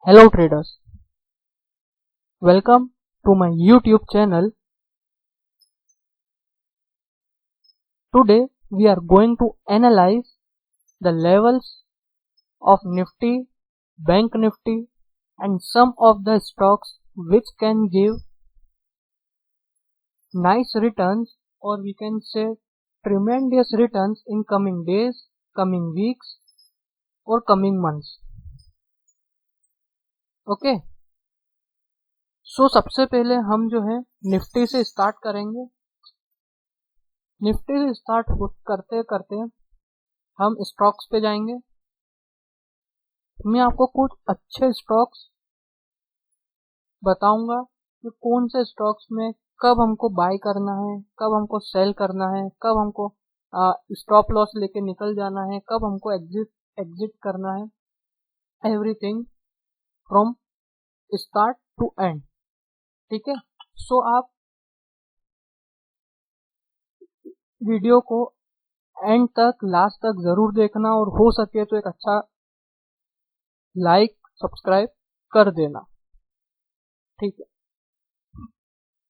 Hello traders, welcome to my YouTube channel. Today we are going to analyze the levels of Nifty, Bank Nifty and some of the stocks which can give nice returns, or we can say tremendous returns in coming days, coming weeks or coming months. Okay so सबसे पहले हम जो है Nifty से start करेंगे। Nifty से start करते करते हम स्टॉक्स पे जाएंगे। मैं आपको कुछ अच्छे स्टॉक्स बताऊंगा कि कौन से स्टॉक्स में कब हमको बाय करना है, कब हमको सेल करना है, कब हमको स्टॉप लॉस लेके निकल जाना है, कब हमको एग्जिट करना है। Everything from start to end. ठीक है, सो आप वीडियो को एंड तक, लास्ट तक जरूर देखना और हो सके तो एक अच्छा लाइक सब्सक्राइब कर देना। ठीक है,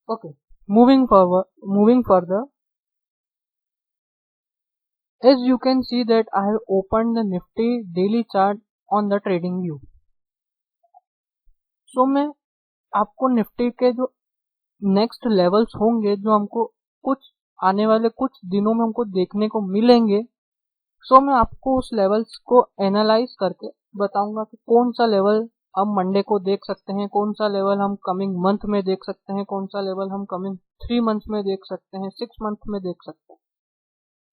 okay, moving further, as you can see that I have opened the Nifty daily chart on the trading view. सो मैं आपको निफ्टी के जो नेक्स्ट लेवल्स होंगे, जो हमको कुछ आने वाले कुछ दिनों में हमको देखने को मिलेंगे, सो मैं आपको उस लेवल्स को एनालाइज करके बताऊंगा कि कौन सा लेवल हम मंडे को देख सकते हैं, कौन सा लेवल हम कमिंग मंथ में देख सकते हैं, कौन सा लेवल हम कमिंग 3 मंथ में देख सकते हैं, 6 मंथ में देख सकते हैं।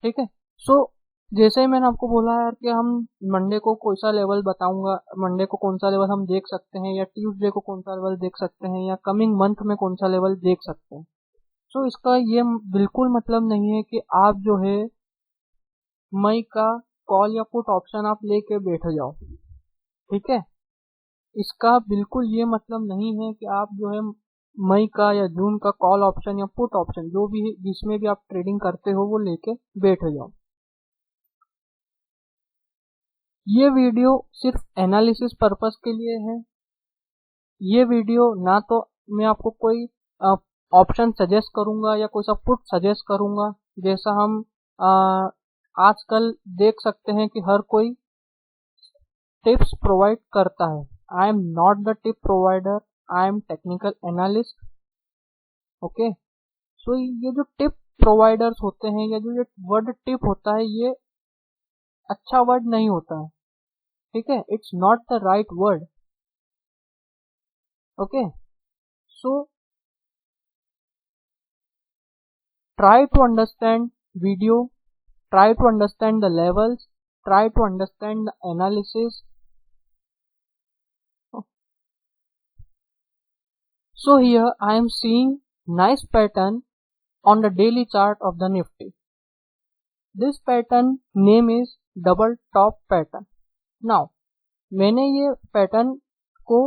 ठीक है, सो जैसे ही मैंने आपको बोला यार कि हम मंडे को कौन सा लेवल बताऊंगा, मंडे को कौन सा लेवल हम देख सकते हैं, या ट्यूसडे को कौन सा लेवल देख सकते हैं, या कमिंग मंथ में कौन सा लेवल देख सकते हैं। सो इसका ये बिल्कुल मतलब नहीं है कि आप जो है मई का कॉल या पुट ऑप्शन आप लेके बैठ जाओ। ठीक है, इसका बिल्कुल ये मतलब नहीं है कि आप जो है मई का या जून का कॉल ऑप्शन या पुट ऑप्शन जो भी जिसमें भी आप ट्रेडिंग करते हो वो लेके बैठ जाओ। ये वीडियो सिर्फ एनालिसिस पर्पस के लिए है। ये वीडियो ना तो मैं आपको कोई ऑप्शन सजेस्ट करूंगा या कोई सा पुट सजेस्ट करूंगा, जैसा हम आजकल देख सकते हैं कि हर कोई टिप्स प्रोवाइड करता है। I am not the tip provider, I am technical analyst. Okay, so ये जो टिप प्रोवाइडर्स होते हैं, या जो ये वर्ड टिप होता है, ये अच्छा वर्ड नहीं होता है। ठीक है, it's not the right word. Okay, so try to understand video, try to understand the levels, try to understand the analysis. So here I am seeing nice pattern on the daily chart of the Nifty. This pattern name is double top pattern. Now मैंने ये pattern को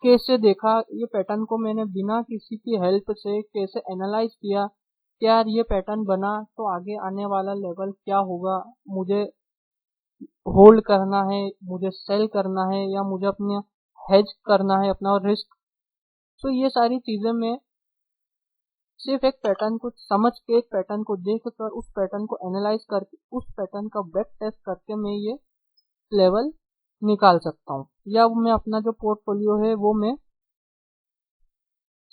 कैसे देखा, ये pattern को मैंने बिना किसी की हेल्प से कैसे एनालाइज किया कि यार ये पैटर्न बना तो आगे आने वाला लेवल क्या होगा, मुझे होल्ड करना है, मुझे सेल करना है, या मुझे अपने हेज करना है अपना रिस्क। तो ये सारी चीजें मैं सिर्फ एक पैटर्न को समझ के, एक पैटर्न को देख कर, उस पैटर्न को एनालाइज करके, उस पैटर्न का बैक टेस्ट करके मैं ये लेवल निकाल सकता हूँ, या मैं अपना जो पोर्टफोलियो है वो मैं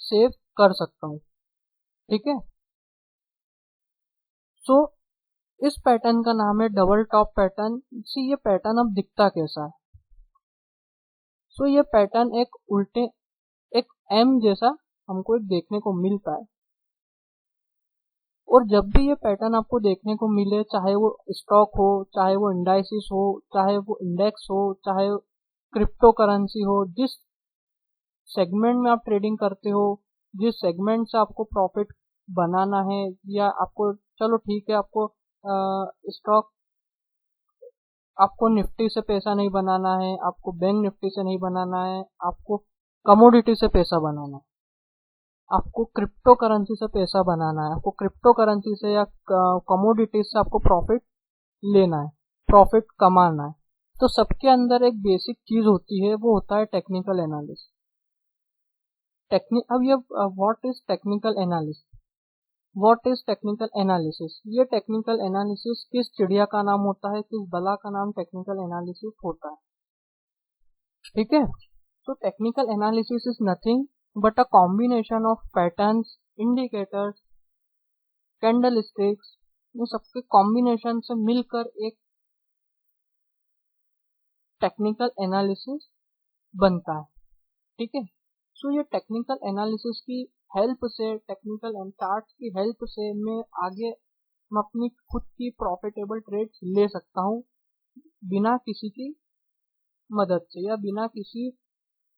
सेव कर सकता हूँ। ठीक है, सो इस पैटर्न का नाम है डबल टॉप पैटर्न। सी ये पैटर्न अब दिखता कैसा है। सो ये पैटर्न एक उल्टे एक एम जैसा हमको एक देखने को मिलता है, और जब भी ये पैटर्न आपको देखने को मिले, चाहे वो स्टॉक हो, चाहे वो इंडाइसिस हो, चाहे वो इंडेक्स हो, चाहे क्रिप्टो करेंसी हो, जिस सेगमेंट में आप ट्रेडिंग करते हो, जिस सेगमेंट से आपको प्रॉफिट बनाना है, या आपको चलो ठीक है आपको स्टॉक, आपको निफ्टी से पैसा नहीं बनाना है, आपको बैंक निफ्टी से नहीं बनाना है, आपको कमोडिटी से पैसा बनाना है, आपको क्रिप्टो करेंसी से पैसा बनाना है, आपको क्रिप्टो करेंसी से या कमोडिटी से आपको प्रॉफिट लेना है, प्रॉफिट कमाना है। तो सबके अंदर एक बेसिक चीज होती है, वो होता है टेक्निकल एनालिसिस। अब ये what is technical analysis? What is technical analysis? ये टेक्निकल एनालिसिस किस चिड़िया का नाम होता है, किस बला का नाम टेक्निकल एनालिसिस होता है? ठीक है, तो technical analysis is nothing but a combination of patterns, indicators, candle sticks, ये सबके कॉम्बिनेशन से मिलकर एक टेक्निकल एनालिसिस बनता है। ठीक है, सो ये टेक्निकल एनालिसिस की हेल्प से, टेक्निकल एंड चार्ट्स की हेल्प से मैं आगे मैं अपनी खुद की प्रॉफिटेबल ट्रेड्स ले सकता हूँ बिना किसी की मदद से, या बिना किसी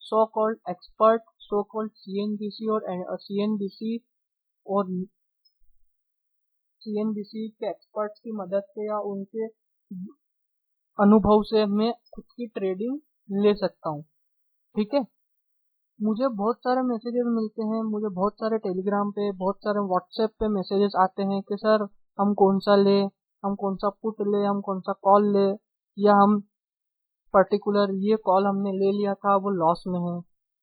so called expert, so called CNBC और सीएनबीसी के एक्सपर्ट्स की मदद से या उनके अनुभव से मैं खुद की ट्रेडिंग ले सकता हूँ। ठीक है, मुझे बहुत सारे मैसेजेस मिलते हैं, मुझे बहुत सारे टेलीग्राम पे, बहुत सारे व्हाट्सएप पे मैसेजेस आते हैं कि सर हम कौन सा ले, हम कौन सा पुट ले, हम कौन सा कॉल ले, या हम पर्टिकुलर ये कॉल हमने ले लिया था वो लॉस में है,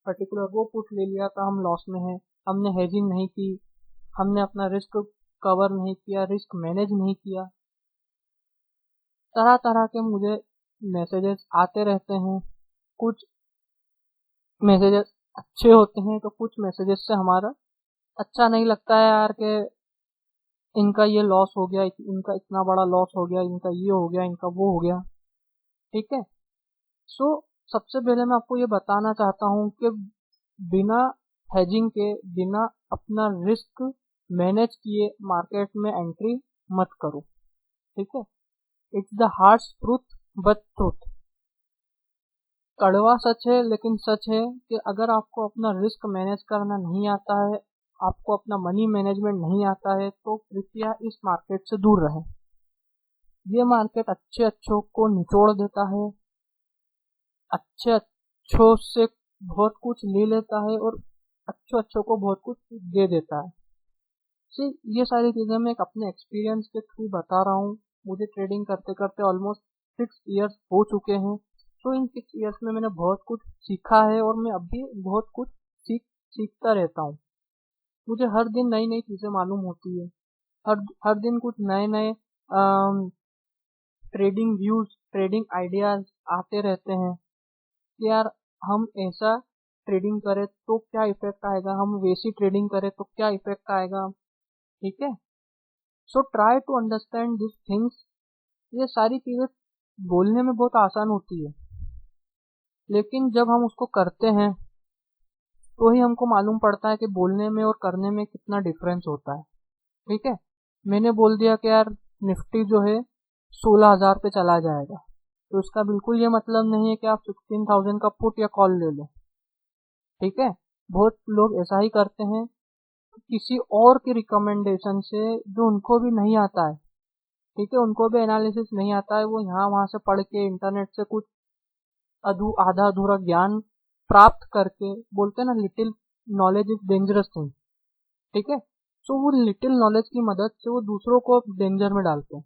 पर्टिकुलर वो पुट ले लिया था हम लॉस में है, हमने हेजिंग नहीं की, हमने अपना रिस्क कवर नहीं किया, रिस्क मैनेज नहीं किया। तरह तरह के मुझे मैसेजेस आते रहते हैं। कुछ मैसेजेस अच्छे होते हैं तो कुछ मैसेजेस से हमारा अच्छा नहीं लगता है यार कि इनका ये लॉस हो गया, इनका इतना बड़ा लॉस हो गया, इनका ये हो गया, इनका वो हो गया। ठीक है, सो सबसे पहले मैं आपको ये बताना चाहता हूँ कि बिना हेजिंग के, बिना अपना रिस्क मैनेज किए मार्केट में एंट्री मत करो। ठीक है, it's the harsh truth but truth. कड़वा सच है लेकिन सच है कि अगर आपको अपना रिस्क मैनेज करना नहीं आता है, आपको अपना मनी मैनेजमेंट नहीं आता है, तो कृपया इस मार्केट से दूर रहें। ये मार्केट अच्छे अच्छों को निचोड़ देता है, अच्छे अच्छों से बहुत कुछ ले लेता है और अच्छे अच्छों को बहुत कुछ दे देता है। ये सारी चीजें मैं एक अपने एक्सपीरियंस के थ्रू बता रहा हूँ। मुझे ट्रेडिंग करते करते ऑलमोस्ट 6 इयर्स हो चुके हैं। तो इन 6 इयर्स में मैंने बहुत कुछ सीखा है और मैं अभी बहुत कुछ सीखता रहता हूँ। मुझे हर दिन नई नई चीजें मालूम होती है, हर हर दिन कुछ नए नए ट्रेडिंग व्यूज, ट्रेडिंग आइडियाज आते रहते हैं कि यार हम ऐसा ट्रेडिंग करें तो क्या इफेक्ट आएगा, हम वैसी ट्रेडिंग करें तो क्या इफेक्ट आएगा। ठीक है, so try to understand this things. ये सारी चीजें बोलने में बहुत आसान होती है, लेकिन जब हम उसको करते हैं तो ही हमको मालूम पड़ता है कि बोलने में और करने में कितना डिफरेंस होता है। ठीक है, मैंने बोल दिया कि यार निफ्टी जो है 16,000 पे चला जाएगा, तो इसका बिल्कुल ये मतलब नहीं है कि आप 16,000 का पुट या कॉल ले लो। ठीक है, बहुत लोग ऐसा ही करते हैं किसी और की रिकमेंडेशन से, जो उनको भी नहीं आता है। ठीक है, उनको भी एनालिसिस नहीं आता है, वो यहाँ वहां से पढ़ के इंटरनेट से कुछ आधा अधूरा ज्ञान प्राप्त करके बोलते हैं ना, little knowledge is dangerous thing. ठीक है, सो वो लिटिल नॉलेज की मदद से वो दूसरों को डेंजर में डालते हैं।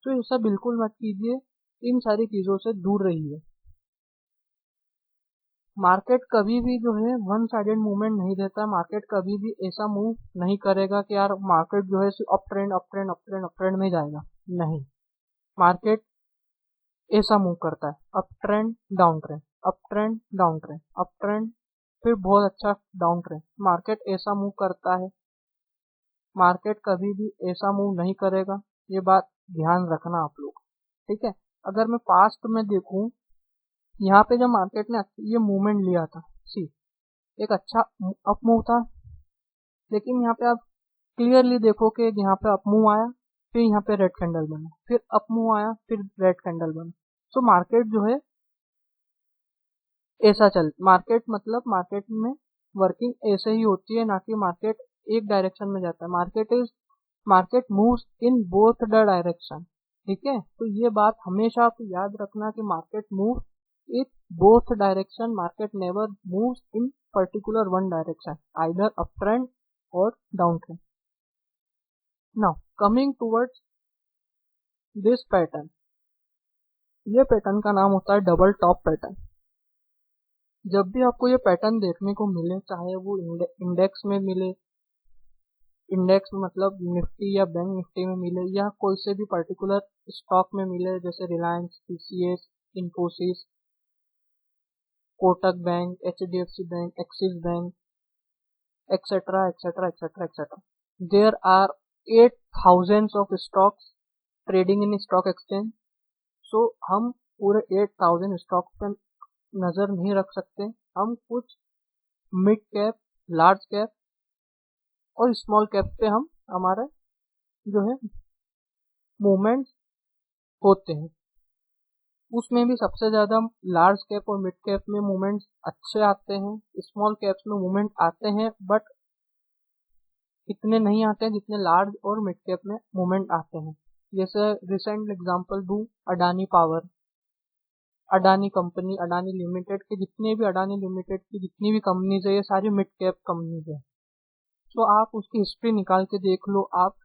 तो ऐसा बिल्कुल मत कीजिए, इन सारी चीजों से दूर रहिए। मार्केट कभी भी जो है वन साइडेड मूवमेंट नहीं देता। मार्केट कभी भी ऐसा मूव नहीं करेगा कि यार मार्केट जो है सिर्फ up trend up trend up trend up trend में जाएगा। नहीं, मार्केट ऐसा मूव करता है, up trend down trend, up trend down trend, up trend फिर बहुत अच्छा डाउन ट्रेंड। मार्केट ऐसा मूव करता है, मार्केट कभी भी ऐसा मूव नहीं करेगा। ये बात ध्यान रखना आप लोग। ठीक है, अगर मैं पास्ट में देखूं, यहाँ पे जब मार्केट ने ये मूवमेंट लिया था, सी एक अच्छा अप मूव था, लेकिन यहाँ पे आप क्लियरली देखो कि यहाँ पे अप मूव आया, फिर यहाँ पे रेड कैंडल बना, फिर अप मूव आया, फिर रेड कैंडल बना। सो मार्केट जो है ऐसा मार्केट मतलब मार्केट में वर्किंग ऐसे ही होती है, ना कि मार्केट एक डायरेक्शन में जाता है। Market moves in both the direction. ठीक है, तो ये बात हमेशा आप याद रखना कि market move in both direction, market never moves in particular one direction, either up trend और down trend. Now coming towards this pattern, ये पैटर्न का नाम होता है डबल टॉप पैटर्न। जब भी आपको ये पैटर्न देखने को मिले, चाहे वो इंडेक्स में मिले, इंडेक्स मतलब निफ्टी या बैंक निफ्टी में मिले, या कोई से भी पर्टिकुलर स्टॉक में मिले, जैसे Reliance, TCS, Infosys, Kotak bank, HDFC bank, Axis bank, etcetera etcetera etcetera etcetera. There are 8,000 of stocks trading in stock exchange. So हम पूरे 8,000 स्टॉक पे नजर नहीं रख सकते। हम कुछ मिड कैप, लार्ज कैप और स्मॉल कैप पे हम हमारे जो है मूवमेंट होते हैं। उसमें भी सबसे ज्यादा लार्ज कैप और मिड कैप में मूवमेंट्स अच्छे आते हैं। स्मॉल कैप्स में मूवमेंट आते हैं बट इतने नहीं आते हैं जितने लार्ज और मिड कैप में मूवमेंट आते हैं। जैसे रिसेंट एग्जांपल दूं, Adani power, Adani company, Adani limited के जितने भी अडानी लिमिटेड की जितनी भी कंपनीज है, ये सारी मिड कैप कंपनीज है। तो आप उसकी हिस्ट्री निकाल के देख लो, आप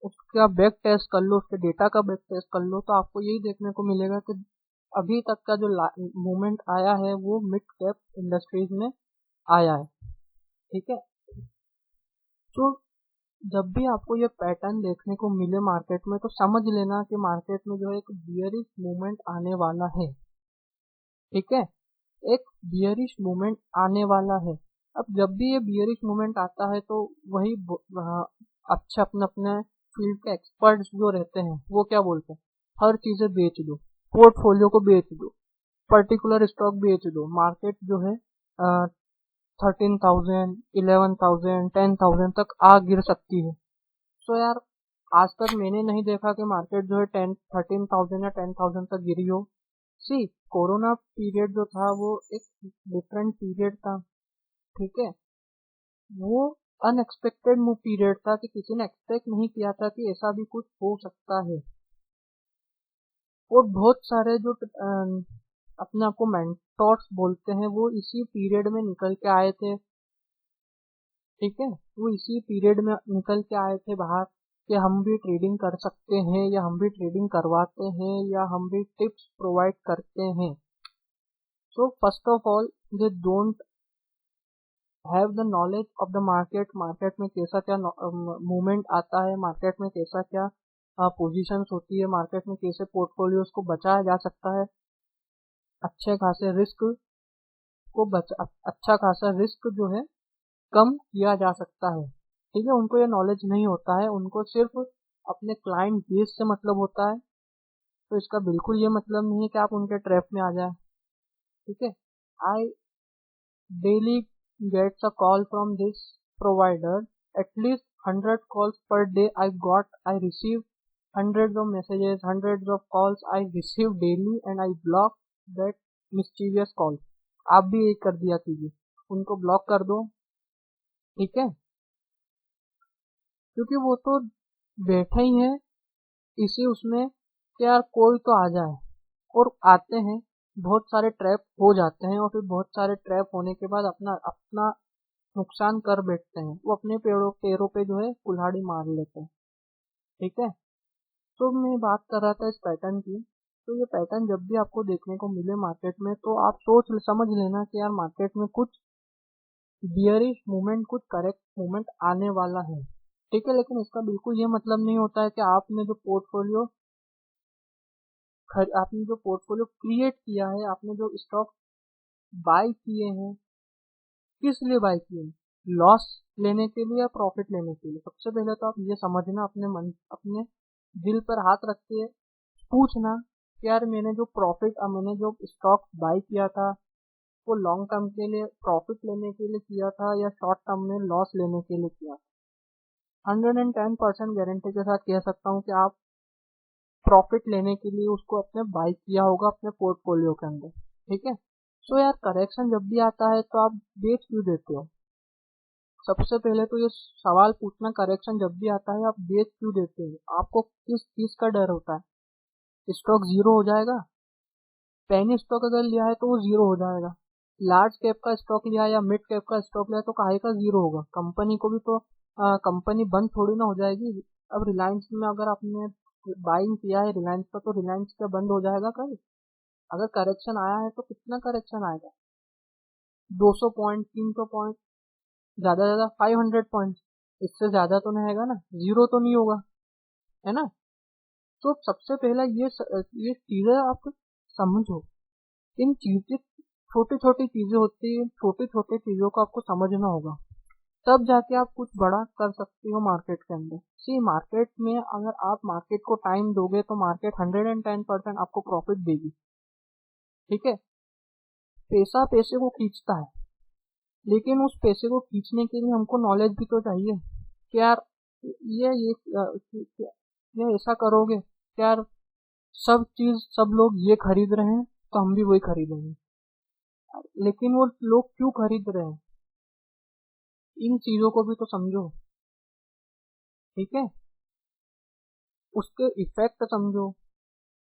उसका बैक टेस्ट कर लो, उसके डेटा का बैक टेस्ट कर लो, तो आपको यही देखने को मिलेगा कि अभी तक का जो मूवमेंट आया है वो मिड कैप इंडस्ट्रीज में आया है। ठीक है, तो जब भी आपको ये पैटर्न देखने को मिले मार्केट में, तो समझ लेना कि मार्केट में जो है एक बियरिश मूवमेंट आने वाला है। ठीक है, एक बियरिश मूवमेंट आने वाला है। अब जब भी ये बियरिश मूवमेंट आता है तो वही अच्छे अपने अपने फील्ड के एक्सपर्ट्स जो रहते हैं वो क्या बोलते हैं, हर चीजें बेच दो, पोर्टफोलियो को बेच दो, पर्टिकुलर स्टॉक बेच दो। मार्केट जो है 13,000, 11,000, 10,000 तक आ गिर सकती है। तो यार आज तक मैंने नहीं देखा कि मार्केट जो है 13,000 या 10,000 तक गिरी हो। सी, कोरोना पीरियड जो था वो एक डिफरेंट पीरियड था। ठीक है, वो अनएक्सपेक्टेड पीरियड था कि किसी ने एक्सपेक्ट नहीं किया था कि ऐसा भी कुछ हो सकता है। और बहुत सारे जो अपने आप को मेंटोर्स बोलते हैं वो इसी पीरियड में निकल के आए थे। ठीक है, वो इसी पीरियड में निकल के आए थे बाहर कि हम भी ट्रेडिंग कर सकते हैं, या हम भी ट्रेडिंग करवाते हैं, या हम भी टिप्स प्रोवाइड करते हैं। So first of all they don't have the knowledge of the market. Market में कैसा क्या मूवमेंट आता है, मार्केट में कैसा क्या पोजीशंस होती है, मार्केट में कैसे पोर्टफोलियोज को बचाया जा सकता है, अच्छे खासे रिस्क को अच्छा खासा रिस्क जो है कम किया जा सकता है। ठीक है, उनको ये नॉलेज नहीं होता है, उनको सिर्फ अपने क्लाइंट बेस से मतलब होता है। तो इसका बिल्कुल ये मतलब नहीं है कि आप उनके ट्रैप में आ जाए। ठीक है, I daily gets a call from this provider, at least 100 calls per day I receive hundreds of messages, hundreds of calls I receive daily and I block that mischievous calls। आप भी यही कर दिया कीजिए, उनको ब्लॉक कर दो। ठीक है, क्योंकि वो तो बैठे ही हैं इसी उसमें कि यार कोई तो आ जाए, और आते हैं, बहुत सारे ट्रैप हो जाते हैं, और फिर बहुत सारे ट्रैप होने के बाद अपना अपना नुकसान कर बैठते हैं। वो अपने पैरों पे जो है कुल्हाड़ी मार लेते हैं। ठीक है, तो मैं बात कर रहा था इस पैटर्न की। तो ये पैटर्न जब भी आपको देखने को मिले मार्केट में, तो आप समझ लेना कि यार मार्केट में कुछ बियरिश मूवमेंट, कुछ करेक्ट मूवमेंट आने वाला है। ठीक है, लेकिन इसका बिल्कुल ये मतलब नहीं होता है कि आपने जो पोर्टफोलियो क्रिएट किया है, आपने जो स्टॉक बाय किए हैं, किस लिए बाय किए हैं, लॉस लेने के लिए या प्रॉफिट लेने के लिए। सबसे पहले तो आप ये समझना, अपने दिल पर हाथ रख के पूछना कि यार मैंने जो स्टॉक बाय किया था वो लॉन्ग टर्म के लिए प्रॉफिट लेने के लिए किया था या शॉर्ट टर्म में लॉस लेने के लिए किया था। 110% गारंटी के साथ कह सकता हूँ कि आप प्रॉफिट लेने के लिए उसको अपने बाय किया होगा अपने पोर्टफोलियो के अंदर। ठीक है, सो यार करेक्शन जब भी आता है तो आप बेच क्यों देते हो। सबसे पहले तो ये सवाल पूछना, करेक्शन जब भी आता है आप बेच क्यों देते हो, आपको किस चीज का डर होता है। स्टॉक जीरो हो जाएगा, पेनी स्टॉक अगर लिया है तो वो जीरो हो जाएगा। लार्ज कैप का स्टॉक लिया या मिड कैप का स्टॉक लिया तो काहे का जीरो होगा। कंपनी को भी तो कंपनी बंद थोड़ी ना हो जाएगी। अब रिलायंस में अगर आपने बाइंग किया है रिलायंस का, तो रिलायंस क्या बंद हो जाएगा कल? अगर करेक्शन आया है तो कितना करेक्शन आएगा? 200 पॉइंट, 300 पॉइंट, ज्यादा ज्यादा 500 पॉइंट, इससे ज्यादा तो नहीं आएगा ना, जीरो तो नहीं होगा, है ना। तो सबसे पहला ये चीजें आप समझो। इन चीजें, छोटी छोटी चीजें होती है, छोटी छोटी चीजों को आपको समझना होगा, तब जाके आप कुछ बड़ा कर सकते हो मार्केट के अंदर। सी मार्केट में अगर आप मार्केट को टाइम दोगे तो मार्केट 110% आपको प्रॉफिट देगी, ठीक है। पैसा पैसे को खींचता है, लेकिन उस पैसे को खींचने के लिए हमको नॉलेज भी तो चाहिए कि यार ये ऐसा करोगे कि यार सब चीज सब लोग ये खरीद रहे हैं तो हम भी वही खरीदेंगे। लेकिन वो लोग क्यों खरीद रहे हैं, इन चीजों को भी तो समझो, ठीक है। उसके इफेक्ट समझो,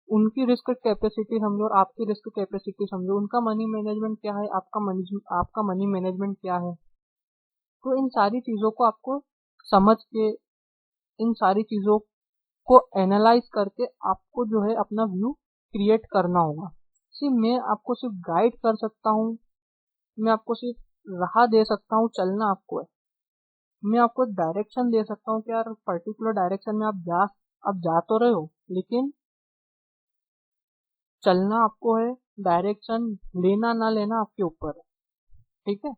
उनकी रिस्क कैपेसिटी समझो और आपकी रिस्क कैपेसिटी समझो, उनका मनी मैनेजमेंट क्या है, आपका मनी मैनेजमेंट क्या है। तो इन सारी चीजों को आपको समझ के, इन सारी चीजों को एनालाइज करके आपको जो है अपना व्यू क्रिएट करना होगा। सिर्फ मैं आपको सिर्फ गाइड कर सकता हूँ, मैं आपको सिर्फ राह दे सकता हूँ, चलना आपको है। मैं आपको डायरेक्शन दे सकता हूँ कि यार पर्टिकुलर डायरेक्शन में आप जा तो रहे हो, लेकिन चलना आपको है, डायरेक्शन लेना ना लेना आपके ऊपर है, ठीक है।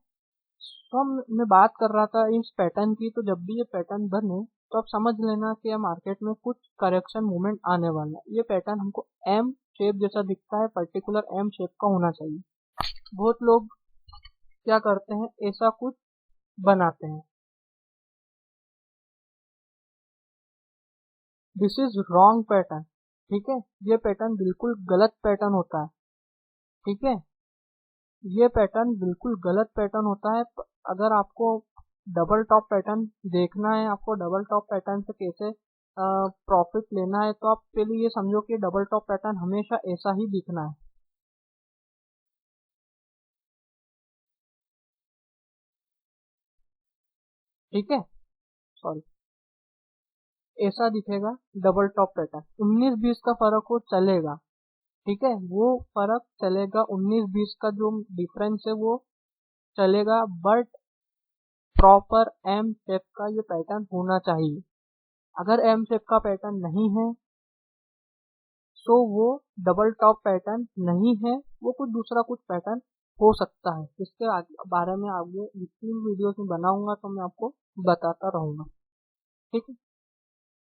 तो मैं बात कर रहा था इस पैटर्न की, तो जब भी ये पैटर्न बने तो आप समझ लेना कि मार्केट में कुछ करेक्शन मूवमेंट आने वाला है। ये पैटर्न हमको एम शेप जैसा दिखता है, पर्टिकुलर एम शेप का होना चाहिए। बहुत लोग क्या करते हैं, ऐसा कुछ बनाते हैं। दिस इज रॉन्ग पैटर्न, ठीक है। ये पैटर्न बिल्कुल गलत पैटर्न होता है, ठीक है। ये पैटर्न बिल्कुल गलत पैटर्न होता है। अगर आपको डबल टॉप पैटर्न देखना है, आपको डबल टॉप पैटर्न से कैसे प्रॉफिट लेना है, तो आप पहले ये समझो कि डबल टॉप पैटर्न हमेशा ऐसा ही दिखना है, ठीक है। सॉरी, ऐसा दिखेगा डबल टॉप पैटर्न। 19-20 का फर्क हो चलेगा, ठीक है, वो फर्क चलेगा, 19-20 का जो डिफरेंस है वो चलेगा, बट प्रॉपर एम शेप का ये पैटर्न होना चाहिए। अगर एम शेप का पैटर्न नहीं है तो वो डबल टॉप पैटर्न नहीं है, वो कुछ दूसरा कुछ पैटर्न हो सकता है। इसके बारे में आगे जितनी वीडियोस में बनाऊंगा तो मैं आपको बताता रहूंगा, ठीक है।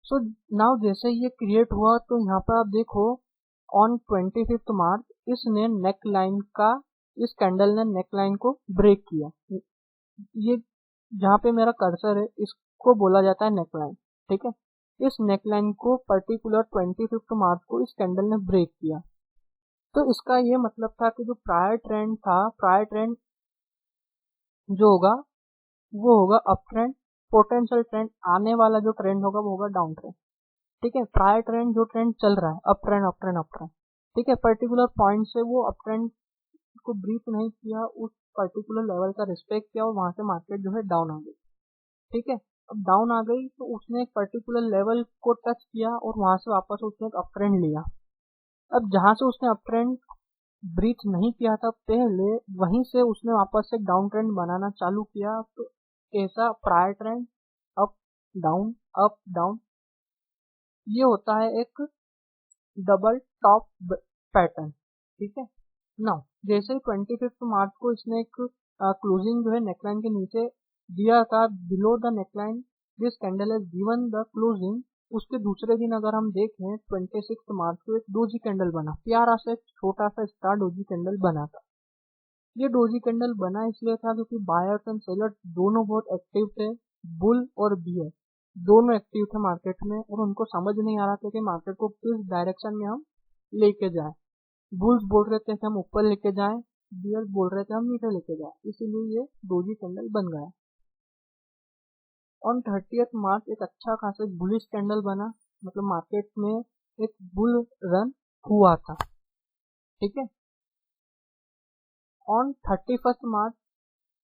सो नाउ जैसे ये क्रिएट हुआ तो यहाँ पर आप देखो, ऑन 25 मार्च इसने नेक लाइन का, इस कैंडल ने नेक लाइन को ब्रेक किया। ये जहाँ पे मेरा कर्सर है इसको बोला जाता है नेकलाइन, ठीक है। इस नेकलाइन को पर्टिकुलर 25 मार्च को इस कैंडल ने ब्रेक किया। तो इसका ये मतलब था कि जो प्रायर ट्रेंड था, प्रायर ट्रेंड जो होगा वो होगा अप ट्रेंड, पोटेंशियल ट्रेंड आने वाला जो ट्रेंड होगा वो होगा डाउन ट्रेंड, ठीक है। प्रायर ट्रेंड जो ट्रेंड चल रहा है up trend up trend up trend, ठीक है, पर्टिकुलर पॉइंट से वो अप ट्रेंड को ब्रीच नहीं किया, उस पर्टिकुलर लेवल का रिस्पेक्ट किया और वहां से मार्केट जो है डाउन आ गई, ठीक है। अब डाउन आ गई तो उसने एक पर्टिकुलर लेवल को टच किया और वहां से वापस उसने एक अप ट्रेंड लिया। अब जहां से उसने अप ट्रेंड ब्रीच नहीं किया था पहले, वहीं से उसने वापस से डाउन ट्रेंड बनाना चालू किया। तो ऐसा prior trend up down up down, ये होता है एक डबल टॉप पैटर्न, ठीक है। नाउ जैसे ही 25 मार्च को इसने एक क्लोजिंग जो है नेकलाइन के नीचे दिया था, below the neckline this candle has given the closing. उसके दूसरे दिन अगर हम देखें 26 मार्च को एक डोजी कैंडल बना, प्यारा सा एक छोटा सा स्टार डोजी कैंडल बना था। ये डोजी कैंडल बना इसलिए था क्योंकि बायर्स एंड सेलर्स दोनों बहुत एक्टिव थे, बुल और बियर दोनों एक्टिव थे मार्केट में, और उनको समझ नहीं आ रहा था कि मार्केट को किस डायरेक्शन में हम लेके जाए। बुल्स बोल रहे थे कि हम ऊपर लेके जाएं, बियर्स बोल रहे थे हम नीचे लेके जाएं, इसीलिए ये डोजी कैंडल बन गया। ऑन 30 मार्च एक अच्छा खासा बुलिश कैंडल बना, मतलब मार्केट में एक बुल रन हुआ था, ठीक है। ऑन 31 मार्च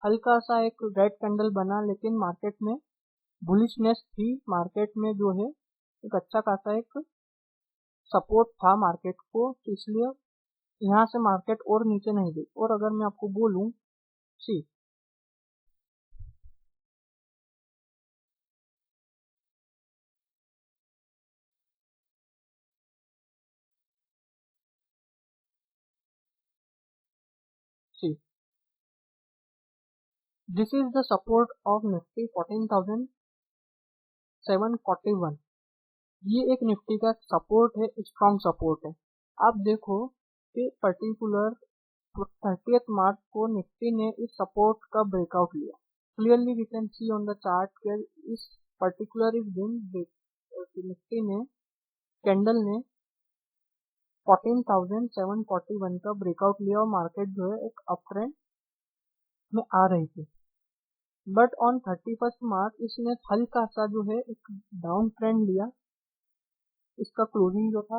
हल्का सा एक रेड कैंडल बना, लेकिन मार्केट में बुलिशनेस थी, मार्केट में जो है एक अच्छा खासा एक सपोर्ट था मार्केट को, तो इसलिए यहाँ से मार्केट और नीचे नहीं गई। और अगर मैं आपको बोलूं, see see this is the support of Nifty 14,741। ये एक निफ्टी का सपोर्ट है, स्ट्रॉन्ग सपोर्ट है। आप देखो कि पर्टिकुलर 30th मार्च को निफ्टी ने इस सपोर्ट का ब्रेकआउट लिया। Clearly we can see on the chart के इस पर्टिकुलर इस दिन निफ्टी ने कैंडल ने 14,741 का ब्रेकआउट लिया और मार्केट जो है एक अप ट्रेंड में आ रही थी। बट ऑन 31st मार्च इसने हल्का सा जो है एक डाउन ट्रेंड लिया। इसका क्लोजिंग जो था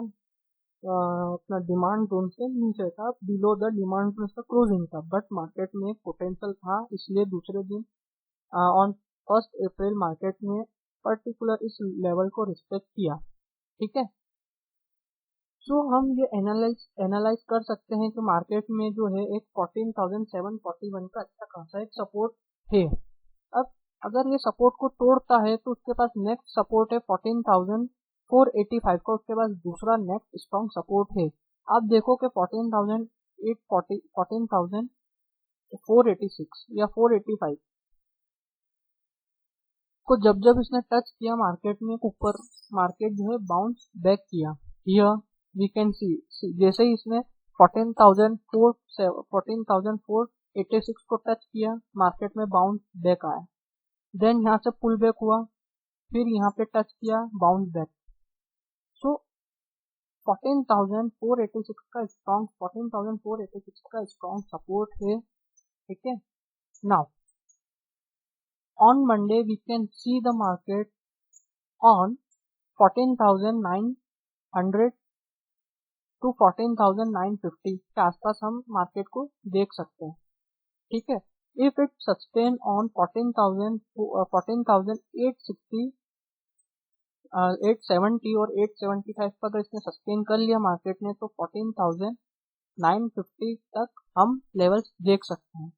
अपना डिमांड जोन से नीचे था, बिलो द डिमांड जोन इसका क्लोजिंग था। बट मार्केट में पोटेंशियल था, इसलिए दूसरे दिन ऑन 1st अप्रैल मार्केट ने पर्टिकुलर इस लेवल को रिस्पेक्ट किया। ठीक है, सो हम ये एनालाइज कर सकते हैं कि मार्केट में जो है एक 14,741 का अच्छा खासा एक सपोर्ट है। अब अगर ये सपोर्ट को तोड़ता है तो उसके पास नेक्स्ट सपोर्ट है 14,485 का, उसके पास दूसरा नेक्स्ट स्ट्रॉन्ग सपोर्ट है। आप देखो कि 14,486 या 485 को जब जब इसने टच किया मार्केट में ऊपर, मार्केट जो है बाउंस बैक किया। हियर वी कैन सी जैसे ही इसने 14,486 को टच किया, मार्केट में बाउंस बैक आया। देन यहाँ से पुल बैक हुआ, फिर यहाँ पे टच किया, बाउंस बैक। सो 14,486 का स्ट्रॉन्ग सपोर्ट है। ठीक है, now on Monday we can see the market on 14,900 to 14,950 के आसपास हम मार्केट को देख सकते हैं। ठीक है, इफ इट सस्टेन ऑन 14,860 870 और 875 पर अगर इसने सस्टेन कर लिया मार्केट ने, तो 14,950 तक हम लेवल्स देख सकते हैं।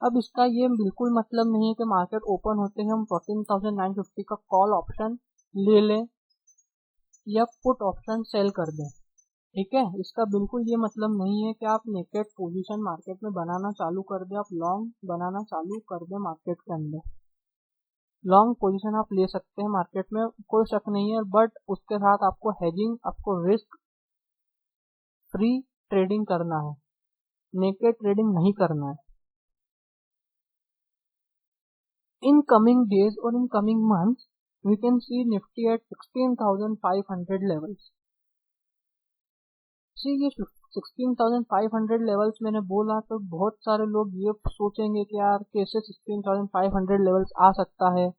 अब इसका ये बिल्कुल मतलब नहीं है कि मार्केट ओपन होते ही हम 14,950 का कॉल ऑप्शन ले लें या पुट ऑप्शन सेल कर दें। ठीक है, इसका बिल्कुल ये मतलब नहीं है कि आप नेकेड पोजीशन मार्केट में बनाना चालू कर दें, आप लॉन्ग बनाना चालू कर दें मार्केट के अंदर। लॉन्ग पोजीशन आप ले सकते हैं मार्केट में, कोई शक नहीं है, बट उसके साथ आपको हेजिंग, आपको रिस्क फ्री ट्रेडिंग करना है, नेकेड ट्रेडिंग नहीं करना है। In coming days or in coming months, we can see Nifty at 16,500 levels. See ये 16,500 लेवल्स मैंने बोला तो बहुत सारे लोग ये सोचेंगे कि यार कैसे 16,500 लेवल्स आ सकता है।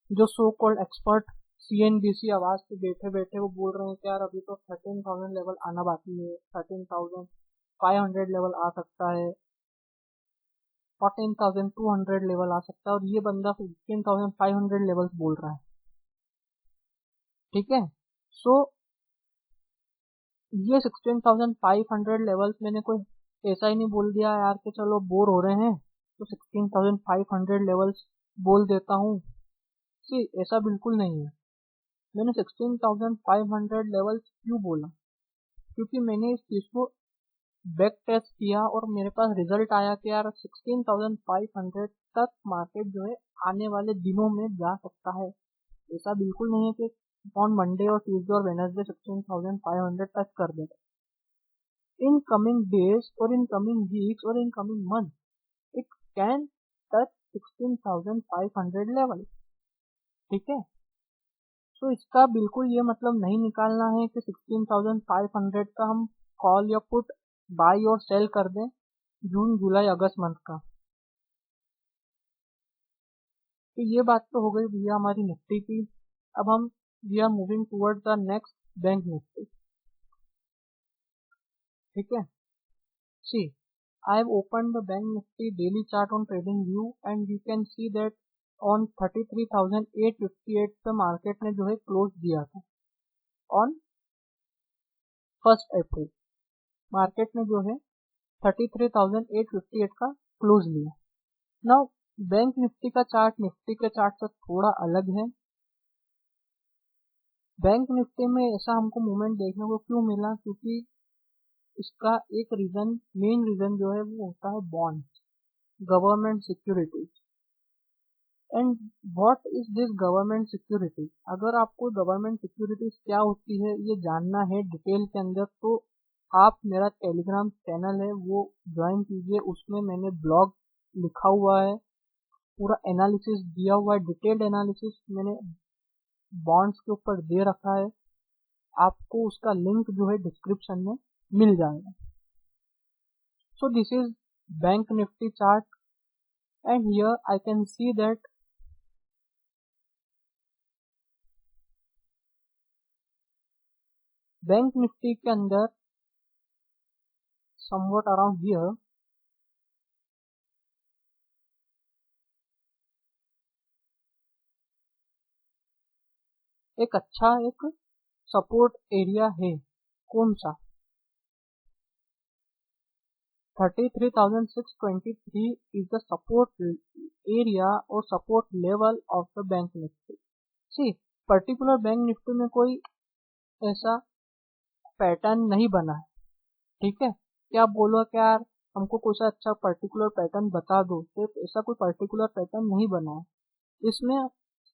जो सो कॉल्ड एक्सपर्ट CNBC आवाज पे बैठे बैठे वो बोल रहे हैं कि यार अभी तो 13,000 लेवल आना बाकी है, 13,500 लेवल आ सकता है, 14,200 लेवल आ सकता है, और ये बंदा 15,500 लेवल्स बोल रहा है। ठीक है, सो ये 16,500 लेवल्स मैंने कोई ऐसा ही नहीं बोल दिया यार कि चलो बोर हो रहे हैं तो 16,500 लेवल्स बोल देता हूँ। सी ऐसा बिल्कुल नहीं है। मैंने 16,500 लेवल्स क्यों बोला, क्योंकि मैंने इस चीज़ को बैक टेस्ट किया और मेरे पास रिजल्ट आया कि यार 16,500 तक मार्केट जो है आने वाले दिनों में जा सकता है। ऐसा बिल्कुल नहीं है कि ऑन मंडे और ट्यूसडे और वेडनेसडे 16,500 टच कर देगा। इन कमिंग डेज और इन कमिंग वीक्स और in coming month it can touch 16,500 level. ठीक है, तो इसका बिल्कुल ये मतलब नहीं निकालना है कि 16,500 का हम कॉल या पुट बाई और सेल कर दें जून जुलाई अगस्त मंथ का। तो ये बात तो हो गई भैया हमारी निफ्टी की। अब हम we are moving toward the next bank Nifty. ठीक है, सी I have opened the bank nifty daily chart on TradingView and we can see that on 33,858 पे मार्केट ने जो है क्लोज दिया था ऑन 1 अप्रैल मार्केट में जो है 33,858 का क्लोज लिया। नाउ बैंक निफ्टी का चार्ट निफ्टी के चार्ट से थोड़ा अलग है। बैंक निफ्टी में ऐसा हमको मूवमेंट देखने को क्यों मिला, क्योंकि इसका एक रीजन, मेन रीजन जो है वो होता है bonds, government securities. And what is this government security? अगर आपको गवर्नमेंट सिक्योरिटीज क्या होती है ये जानना है डिटेल के अंदर, तो आप मेरा टेलीग्राम चैनल है वो ज्वाइन कीजिए। उसमें मैंने ब्लॉग लिखा हुआ है, पूरा एनालिसिस दिया हुआ है, डिटेल्ड एनालिसिस मैंने बॉन्ड्स के ऊपर दे रखा है। आपको उसका लिंक जो है डिस्क्रिप्शन में मिल जाएगा। So this is bank Nifty chart and here I can see that bank Nifty के अंदर समवट अराउंड हियर एक अच्छा एक सपोर्ट एरिया है। कौन सा? 33,623 is the support area or support level of the bank Nifty. See particular bank Nifty में कोई ऐसा पैटर्न नहीं बना है, ठीक है। क्या आप बोलो कि यार हमको कोई सा अच्छा पर्टिकुलर पैटर्न बता दो, तो ऐसा कोई पर्टिकुलर पैटर्न नहीं बना है। इसमें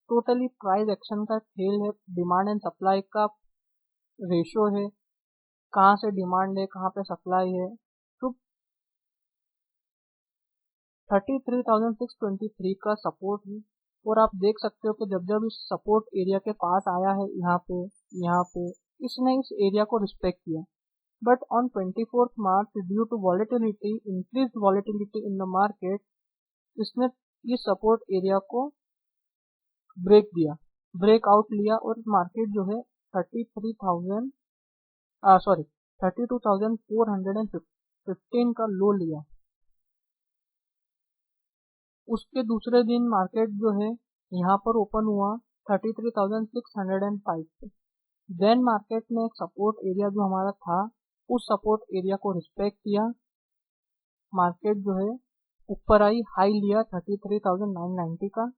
टोटली प्राइस एक्शन का खेल है, डिमांड एंड सप्लाई का रेशो है, कहाँ से डिमांड है कहाँ पे सप्लाई है। तो 33,623 का सपोर्ट है और आप देख सकते हो कि जब जब इस सपोर्ट एरिया के पास आया है यहाँ पे इसने इस एरिया को रिस्पेक्ट किया। But on 24th March due to volatility, increased volatility in the market, इसने इस सपोर्ट एरिया को ब्रेकआउट लिया और मार्केट जो है 32,415 का लो लिया। उसके दूसरे दिन मार्केट जो है यहाँ पर ओपन हुआ 33,605 पे। देन मार्केट ने एक सपोर्ट एरिया जो हमारा था उस सपोर्ट एरिया को रिस्पेक्ट किया। मार्केट जो है ऊपर आई, हाई लिया 33,990 का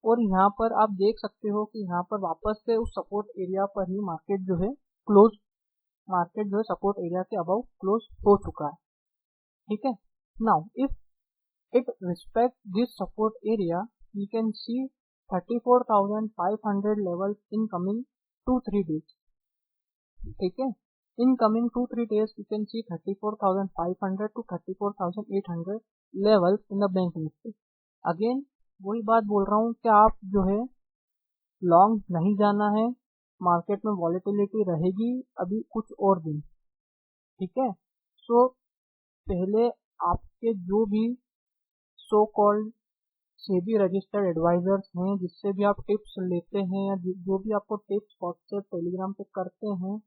और यहाँ पर आप देख सकते हो कि यहाँ पर वापस से उस सपोर्ट एरिया पर ही मार्केट जो है सपोर्ट एरिया के अबव क्लोज हो चुका है, ठीक है। Now if it respects this support area, you can see 34,500 levels in coming 2-3 days, ठीक है। in coming 2-3 days you can see 34,500 to 34,800 levels in the bank Nifty. Again वही बात बोल रहा हूँ कि आप जो है लॉन्ग नहीं जाना है, मार्केट में वॉलेटिलिटी रहेगी अभी कुछ और दिन, ठीक है। सो पहले आपके जो भी so called SEBI registered advisers हैं जिससे भी आप टिप्स लेते हैं या जो भी आपको टिप्स व्हाट्सएप टेलीग्राम पे करते हैं,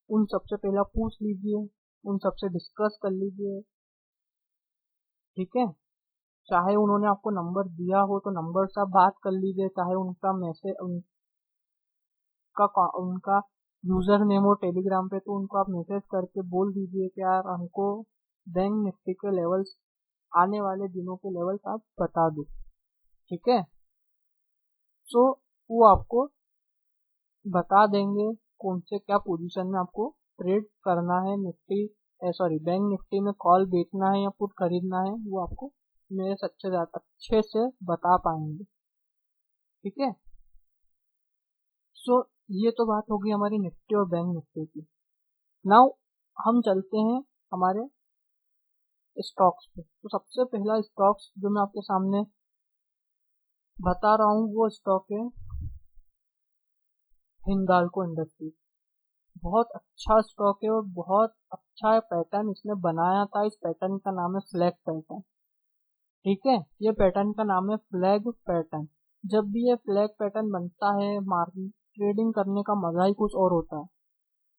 उन सबसे पहले आप पूछ लीजिए, उन सबसे डिस्कस कर लीजिए, ठीक है। चाहे उन्होंने आपको नंबर दिया हो तो नंबर से आप बात कर लीजिए, चाहे उनका यूजर नेम हो टेलीग्राम पे तो उनको आप मैसेज करके बोल दीजिए कि यार हमको बैंक निफ्टी के लेवल्स, आने वाले दिनों के लेवल्स आप बता दो, ठीक है। सो वो आपको बता देंगे कौन से क्या पोजीशन में आपको ट्रेड करना है, बैंक निफ्टी में कॉल बेचना है या पुट खरीदना है, वो आपको मेरे से अच्छे से बता पाएंगे, ठीक है। सो ये तो बात होगी हमारी निफ्टी और बैंक निफ्टी की। नाउ हम चलते हैं हमारे स्टॉक्स पे। तो सबसे पहला स्टॉक्स जो मैं आपके सामने बता रहा हूँ वो स्टॉक है हिंदाल्को इंडस्ट्रीज। बहुत अच्छा स्टॉक है और बहुत अच्छा पैटर्न इसने बनाया था। इस पैटर्न का नाम है फ्लैग पैटर्न, ठीक है। ये पैटर्न का नाम है फ्लैग पैटर्न। जब भी ये फ्लैग पैटर्न बनता है मार्केट ट्रेडिंग करने का मजा ही कुछ और होता है।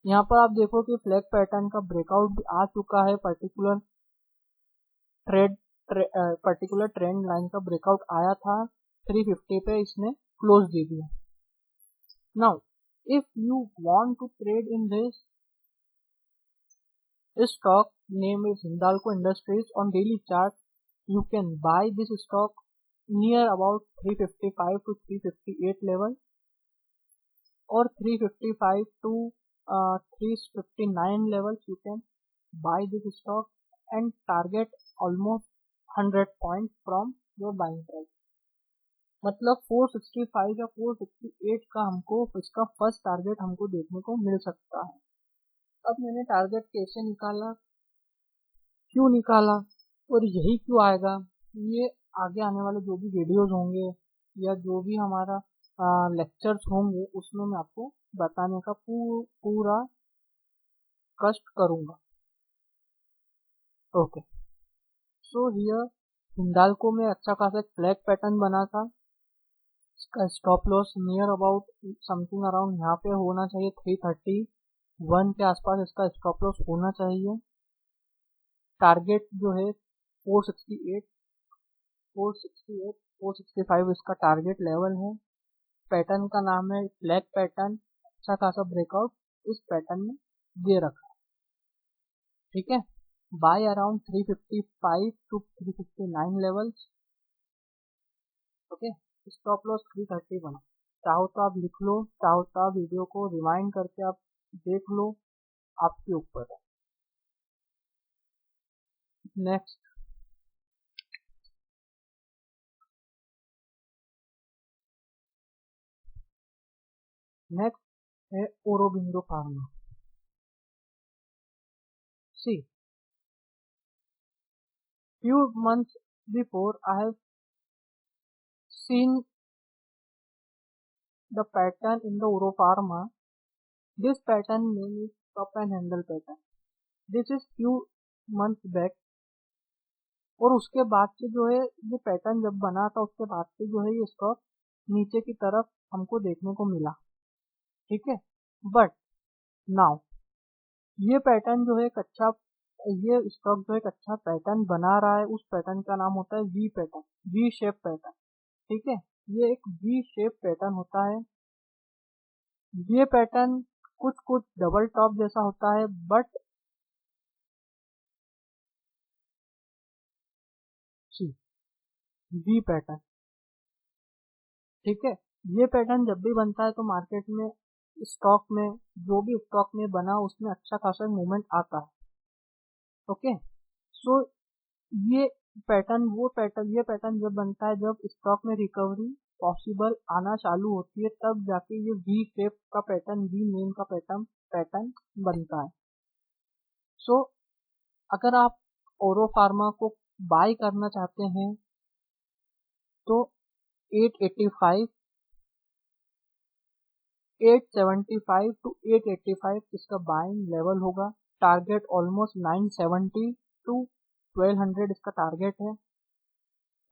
यहाँ पर आप देखो कि फ्लैग पैटर्न का ब्रेकआउट आ चुका है, पर्टिकुलर ट्रेंड लाइन का ब्रेकआउट आया था 350 पे, इसने क्लोज दे दिया। Now If you want to trade in this stock, name is Hindalco Industries, on daily chart, you can buy this stock near about 355 to 358 level or 355 to 359 levels. You can buy this stock and target almost 100 points from your buying price. मतलब 465 या 468 का हमको इसका first target हमको देखने को मिल सकता है। अब मैंने टारगेट कैसे निकाला, क्यों निकाला और यही क्यों आएगा, ये आगे आने वाले जो भी वीडियोस होंगे या जो भी हमारा लेक्चर्स होंगे उसमें मैं आपको बताने का पूरा कष्ट करूंगा। ओके, सो हियर हिंडाल्को में अच्छा खासा एक फ्लैग पैटर्न बना था। इसका stop loss near about something around यहाँ पे होना चाहिए 331 के आसपास इसका स्टॉप लॉस होना चाहिए। टारगेट जो है 468, 465 इसका टारगेट लेवल है। पैटर्न का नाम है फ्लैग पैटर्न, अच्छा खासा ब्रेकआउट इस पैटर्न में दे रखा है। ठीक है, buy around 355 to 359 levels. Okay, stop loss 330 बना। चाहो तो आप लिख लो, चाहो तो आप वीडियो को रिवाइंड करके आप देख लो, आपके ऊपर है। नेक्स्ट है Aurobindo pharma. C, few months before I have seen the pattern in the Oro-Pharma. This pattern name is cup and handle pattern. This is few months back. और उसके बाद से जो है ये पैटर्न जब बना था उसके बाद से जो है ये स्टॉक नीचे की तरफ हमको देखने को मिला। ठीक है, बट नाउ ये पैटर्न जो है एक अच्छा, ये स्टॉक जो एक अच्छा पैटर्न बना रहा है। उस पैटर्न का नाम होता है V pattern, V shape pattern. ठीक है, ये एक वी शेप पैटर्न होता है। ये पैटर्न कुछ कुछ डबल टॉप जैसा होता है, बट वी पैटर्न। ठीक है, ये पैटर्न जब भी बनता है तो मार्केट में स्टॉक में जो भी स्टॉक में बना उसमें अच्छा खासा मूवमेंट आता है। ओके, सो ये ये पैटर्न जब बनता है जब स्टॉक में रिकवरी पॉसिबल आना चालू होती है, तब जाके ये वी शेप का पैटर्न, वी नेम का पैटर्न बनता है। सो अगर आप ओरो फार्मा को बाय करना चाहते हैं तो 885, 875 टू 885 इसका बाइंग लेवल होगा। टारगेट ऑलमोस्ट 970 टू 1200 इसका टारगेट है।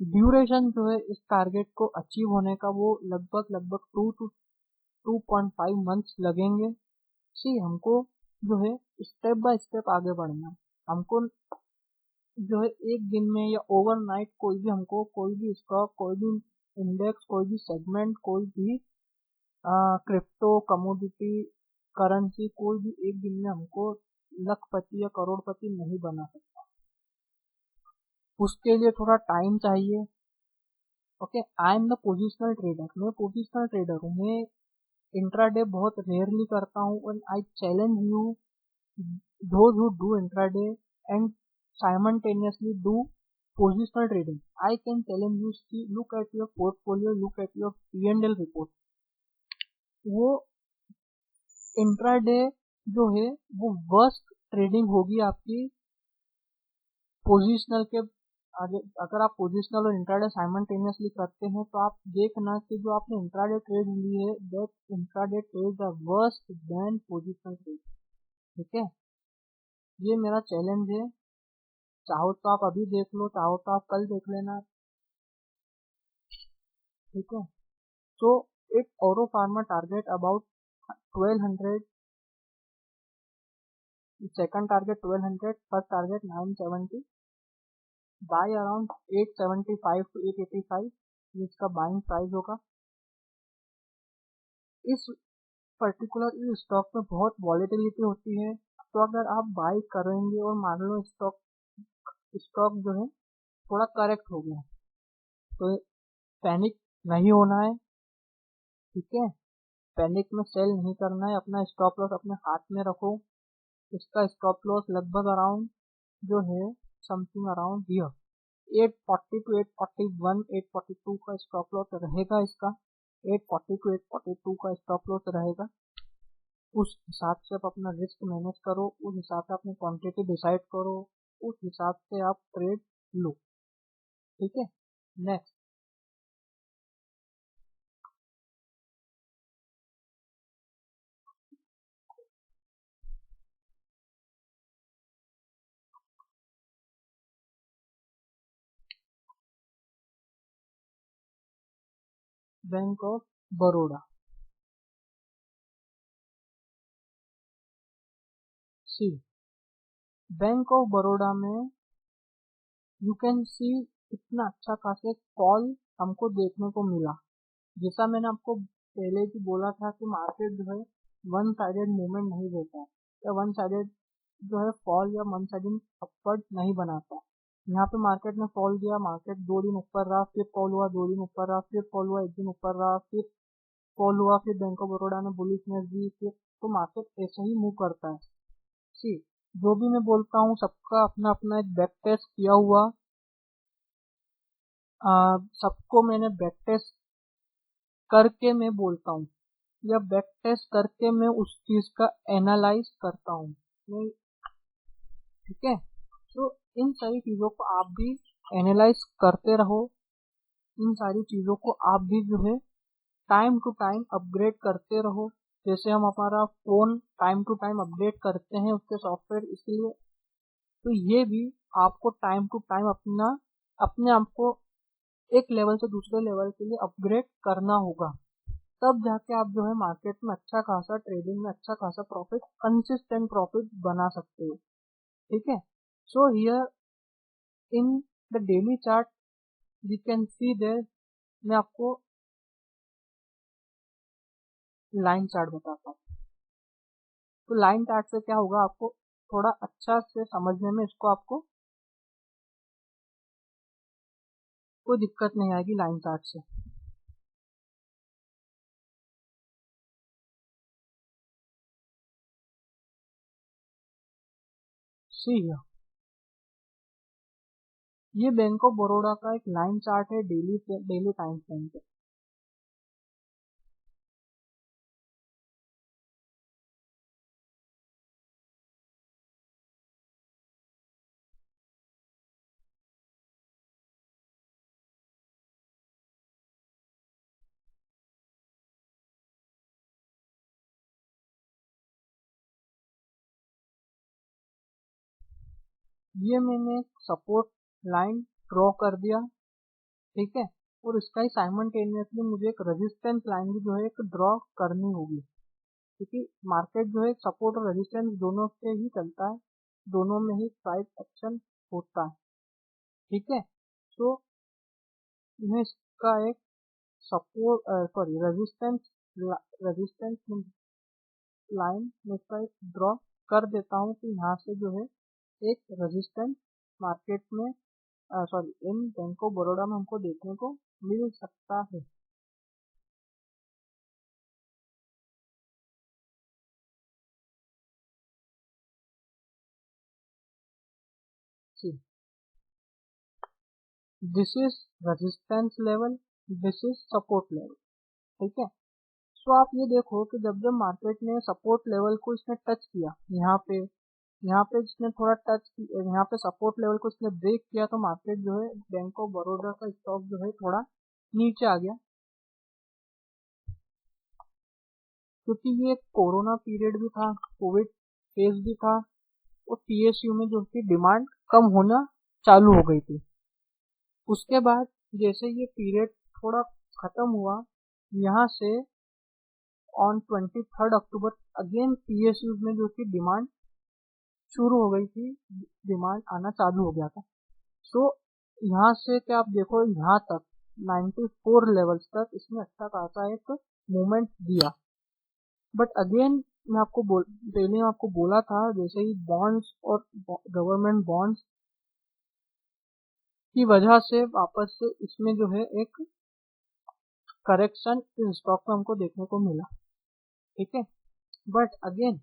ड्यूरेशन जो है इस टारगेट को अचीव होने का वो लगभग 2 टू 2.5 मंथ्स लगेंगे। सी, हमको जो है स्टेप बाय स्टेप आगे बढ़ना है। हमको जो है एक दिन में या ओवरनाइट कोई भी स्टॉक, कोई भी इंडेक्स, कोई भी सेगमेंट, कोई भी क्रिप्टो, कमोडिटी, करेंसी, कोई भी एक दिन में हमको लखपति या करोड़पति नहीं बना सकता। उसके लिए थोड़ा टाइम चाहिए। Okay, I am the positional trader, मैं पोजिशनल ट्रेडर हूँ। मैं इंट्राडे बहुत रेयरली करता हूँ और I challenge you those who do intraday and simultaneously do positional trading. I can challenge you, see, look at your portfolio, look at your P&L report. वो intraday जो है वो वर्स्ट ट्रेडिंग होगी आपकी पोजिशनल के आगे। अगर आप पोजिशनल और इंट्राडे साइमल्टेनियसली करते हैं तो आप देखना कि जो आपने इंट्राडे ट्रेड ली है, that intraday trade are worst than positional trade. ठीक है, ये मेरा चैलेंज है। चाहो तो आप अभी देख लो, चाहो तो आप कल देख लेना। ठीक है, सो एक Auro pharma target about 1200, second target 1200, first target 970, buy around 875 to 885 इसका बाइंग प्राइस होगा। इस पर्टिकुलर इस स्टॉक में बहुत वॉलेटिलिटी होती है, तो अगर आप बाई करेंगे और मान लो स्टॉक स्टॉक जो है थोड़ा करेक्ट हो गया, तो पैनिक नहीं होना है, ठीक है। पैनिक में सेल नहीं करना है, अपना स्टॉप लॉस अपने हाथ में रखो। इसका स्टॉप लॉस लगभग अराउंड जो है समथिंग अराउंड हियर 840 टू 841 842 का स्टॉप लॉस रहेगा इसका। 840 टू 842 का स्टॉप लॉस रहेगा। उस हिसाब से आप अपना रिस्क मैनेज करो, उस हिसाब से अपनी क्वांटिटी डिसाइड करो, उस हिसाब से आप ट्रेड लो, ठीक है। Next, bank of Baroda. See, bank of Baroda में यू कैन सी इतना अच्छा खासा कॉल हमको देखने को मिला। जैसा मैंने आपको पहले भी बोला था कि मार्केट जो है वन साइडेड मूवमेंट नहीं देता है, या वन साइडेड जो है फॉल या वन साइडेड अपवर्ड नहीं बनाता। यहाँ पे मार्केट ने फॉल दिया, मार्केट 2 दिन ऊपर रहा, फिर फॉल हुआ, 2 दिन ऊपर रहा, फिर फॉल हुआ, 1 दिन ऊपर रहा, फिर फॉल हुआ, फिर बैंक ऑफ बड़ौदा ने बुलिशनेस दी, फिर तो मार्केट ऐसे ही मूव करता है। सी, जो भी मैं बोलता हूँ सबका अपना अपना एक बैक टेस्ट किया हुआ, सबको मैंने बैक टेस्ट करके मैं बोलता हूँ, या बैक टेस्ट करके मैं उस चीज का एनालाइज करता हूँ मैं, ठीक है। तो इन सारी चीजों को आप भी एनालाइज करते रहो, इन सारी चीजों को आप भी जो है टाइम टू टाइम अपग्रेड करते रहो। जैसे हम हमारा phone time to time update करते हैं उसके सॉफ्टवेयर, इसलिए तो ये भी आपको टाइम टू टाइम अपने आप को एक लेवल से दूसरे लेवल के लिए अपग्रेड करना होगा, तब जाके आप जो है मार्केट में अच्छा खासा ट्रेडिंग में अच्छा खासा प्रॉफिट, कंसिस्टेंट प्रॉफिट बना सकते हो, ठीक है। So here in the daily chart you can see there, मैं आपको लाइन चार्ट बताता हूँ। तो लाइन चार्ट से क्या होगा, आपको थोड़ा अच्छा से समझने में इसको आपको कोई दिक्कत नहीं आएगी लाइन चार्ट से। सी हियर, ये बैंक ऑफ बड़ौदा का एक लाइन चार्ट है डेली टाइम फ्रेम पे। ये मैंने सपोर्ट लाइन ड्रॉ कर दिया, ठीक है। और इसका ही साइमल्टेनियसली मुझे एक रेजिस्टेंस लाइन भी जो है एक ड्रॉ करनी होगी, क्योंकि मार्केट जो है सपोर्ट और रेजिस्टेंस दोनों से ही चलता है, दोनों में ही प्राइस एक्शन होता है, ठीक है। तो मैं इसका एक सपोर्ट सॉरी रेजिस्टेंस लाइन में इसका एक ड्रॉ कर देता हूँ कि यहाँ से जो है एक रेजिस्टेंस मार्केट में sorry in bank of Baroda में हमको देखने को मिल सकता है। This is resistance level, this is support level, ठीक है। सो आप ये देखो कि जब जब मार्केट ने सपोर्ट लेवल को इसने टच किया, यहाँ पे इसने थोड़ा टच किया, यहाँ पे सपोर्ट लेवल को इसने ब्रेक किया, तो मार्केट जो है बैंक ऑफ बड़ौदा का स्टॉक जो है थोड़ा नीचे आ गया, क्योंकि ये कोरोना पीरियड भी था, कोविड फेज भी था, और पीएसयू में जो उसकी डिमांड कम होना चालू हो गई थी। उसके बाद जैसे ये पीरियड थोड़ा खत्म हुआ, यहाँ से ऑन 23 अक्टूबर अगेन पीएसयू में जो उसकी डिमांड शुरू हो गई थी, डिमांड आना चालू हो गया था। सो यहाँ से क्या आप देखो, यहाँ तक 94 लेवल्स तक इसने अच्छा खासा एक मूवमेंट दिया, बट अगेन पहले मैं आपको बोला था, जैसे ही बॉन्ड्स और गवर्नमेंट बॉन्ड्स की वजह से वापस से इसमें जो है एक करेक्शन इस स्टॉक में हमको देखने को मिला, ठीक है। But again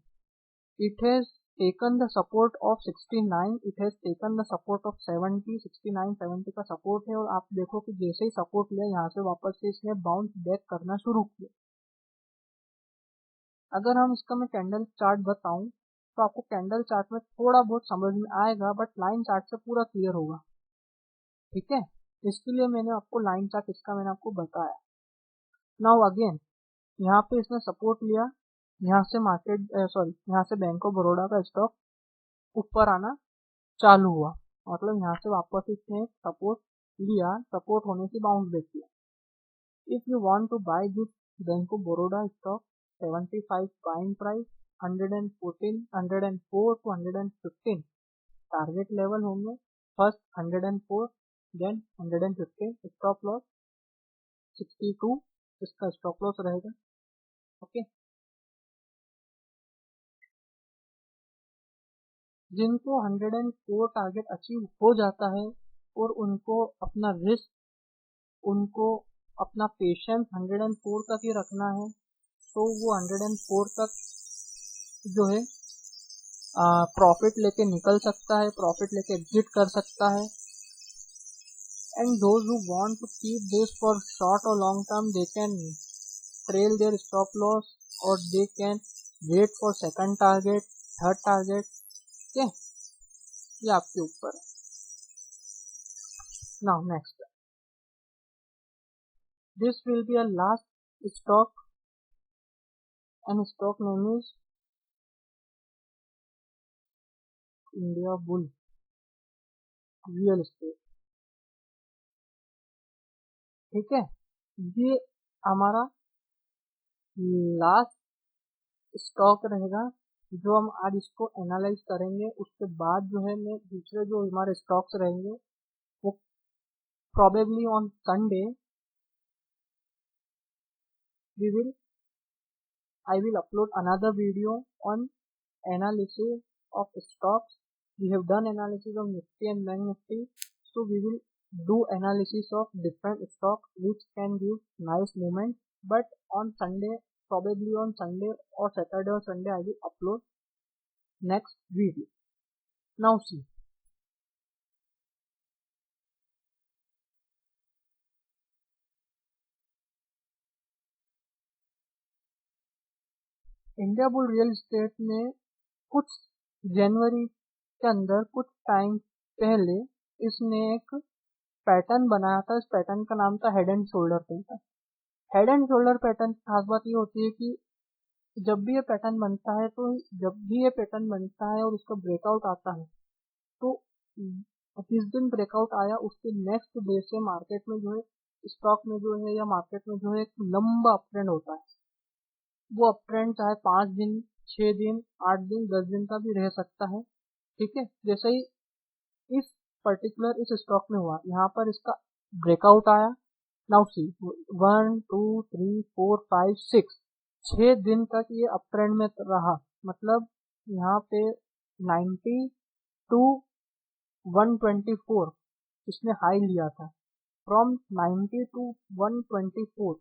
it has taken the support of 69, it has taken the support of 70, 69 70 का सपोर्ट है, और आप देखो कि जैसे ही सपोर्ट लिया यहाँ से वापस से इसने बाउंस बैक करना शुरू किया। अगर हम इसका मैं कैंडल चार्ट बताऊं तो आपको कैंडल चार्ट में थोड़ा बहुत समझ में आएगा, बट लाइन चार्ट से पूरा क्लियर होगा, ठीक है। इसके लिए मैंने आपको लाइन चार्ट इसका मैंने आपको बताया। नाउ अगेन यहाँ पे इसने सपोर्ट लिया, यहाँ से यहाँ से बैंक ऑफ बड़ौदा का स्टॉक ऊपर आना चालू हुआ, मतलब यहाँ से वापस इसने सपोर्ट लिया, सपोर्ट होने से बाउंस बैक किया। If you want to buy this bank of Baroda stock 75 buying price, 114 104 to 115 target level होंगे। फर्स्ट 104, देन 115, स्टॉप लॉस 62 इसका स्टॉप लॉस रहेगा, ओके। जिनको 104 टारगेट अचीव हो जाता है और उनको अपना रिस्क, उनको अपना पेशेंस 104 तक ही रखना है, तो वो 104 तक जो है प्रॉफिट लेके निकल सकता है, प्रॉफिट लेके एग्जिट कर सकता है। And those who want to keep this for short और long term, they can trail their stop loss और they can wait for second target, third target, ठीक है, ये आपके ऊपर है। Now next, this will be a last stock and stock name is India bull real estate, ठीक है। ये हमारा लास्ट स्टॉक रहेगा जो हम आज इसको एनालाइज करेंगे। उसके बाद जो है मैं दूसरे जो हमारे स्टॉक्स रहेंगे वो probably on Sunday I will upload another video on analysis of stocks. We have done analysis of Nifty and Bank Nifty, so we will do analysis of different stocks which can give nice movement. But on Sunday, probably on Sunday or Saturday or Sunday, I will upload next video. Now see, India bull real estate में कुछ जनवरी के अंदर कुछ time पहले इसने एक pattern बनाया था। इस पैटर्न का नाम था head and shoulder pattern. Head and shoulder pattern की खास बात ये होती है कि जब भी ये पैटर्न बनता है और उसका ब्रेकआउट आता है, तो जिस दिन ब्रेकआउट आया उसके नेक्स्ट डे से मार्केट में जो है, स्टॉक में जो है या मार्केट में जो है एक लंबा अप ट्रेंड होता है। वो अप ट्रेंड चाहे 5 दिन, 6 दिन, 8 दिन, 10 दिन का भी रह सकता है, ठीक है। जैसे ही इस पर्टिकुलर इस स्टॉक में हुआ, यहाँ पर इसका ब्रेकआउट आया। नाउ सी 1 2 3 4 5 6 दिन तक ये अप ट्रेंड में रहा, मतलब यहाँ पे 90 टू 124 इसने हाई लिया था। फ्रॉम 90 टू 124,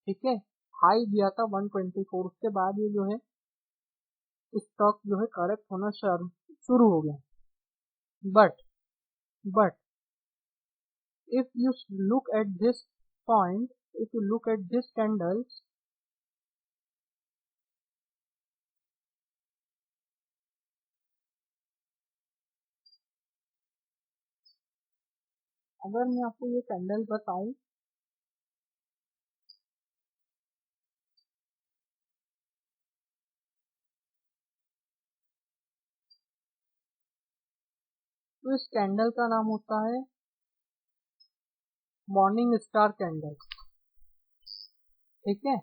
ठीक है, हाई दिया था 124। उसके बाद ये जो है स्टॉक जो है करेक्ट होना शुरू हो गया। But if you look at this point, if you look at this candles, अगर मैं आपको ये कैंडल बताऊं, तो इस कैंडल का नाम होता है मॉर्निंग स्टार कैंडल, ठीक है।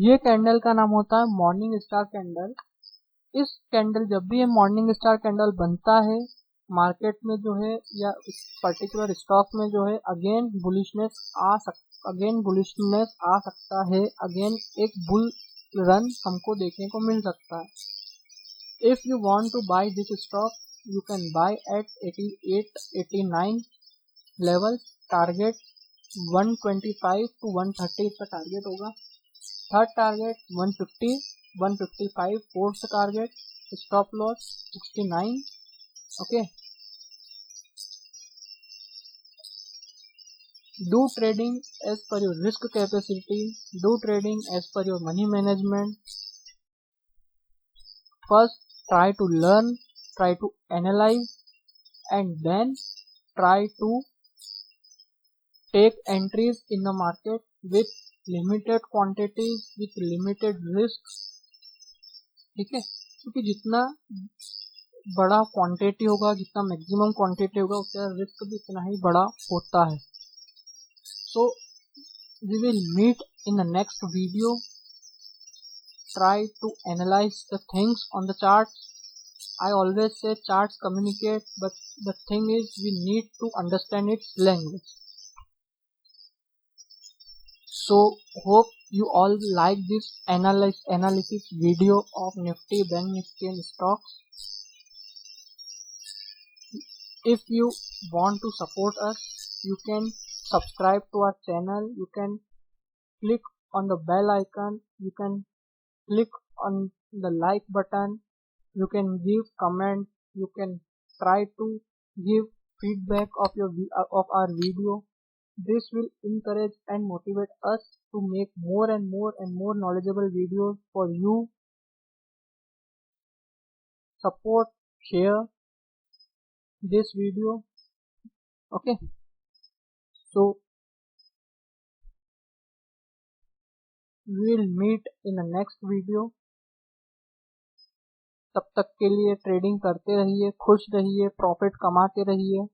ये कैंडल का नाम होता है मॉर्निंग स्टार कैंडल। इस कैंडल, जब भी ये मॉर्निंग स्टार कैंडल बनता है मार्केट में जो है या इस पर्टिकुलर स्टॉक में जो है अगेन बुलिशनेस आ सकता है, अगेन एक बुल रन हमको देखने को मिल सकता है। If you want to buy this stock you can buy at 88 89 level. Target 125 to 130 इसका टारगेट होगा। Third target 150 155 fourth target. Stop loss 69। Okay, do trading as per your risk capacity, do trading as per your money management. First try to learn, try to analyze, and then try to take entries in the market with limited quantities, with limited risks। ठीक है, क्योंकि जितना बड़ा quantity होगा, जितना maximum quantity होगा, उसका risk भी उतना ही बड़ा होता है। So we will meet in the next video. Try to analyze the things on the charts. I always say charts communicate, but the thing is we need to understand its language. So hope you all like this analysis video of Nifty, Bank Nifty and stocks. If you want to support us, you can subscribe to our channel, you can click on the bell icon, you can click on the like button, you can give comment, you can try to give feedback of our video. This will encourage and motivate us to make more and more knowledgeable videos for you. Support, share this video. Okay, so we will meet in the next video. तब तक के लिए trading करते रहिए, खुश रहिए, profit कमाते रहिए।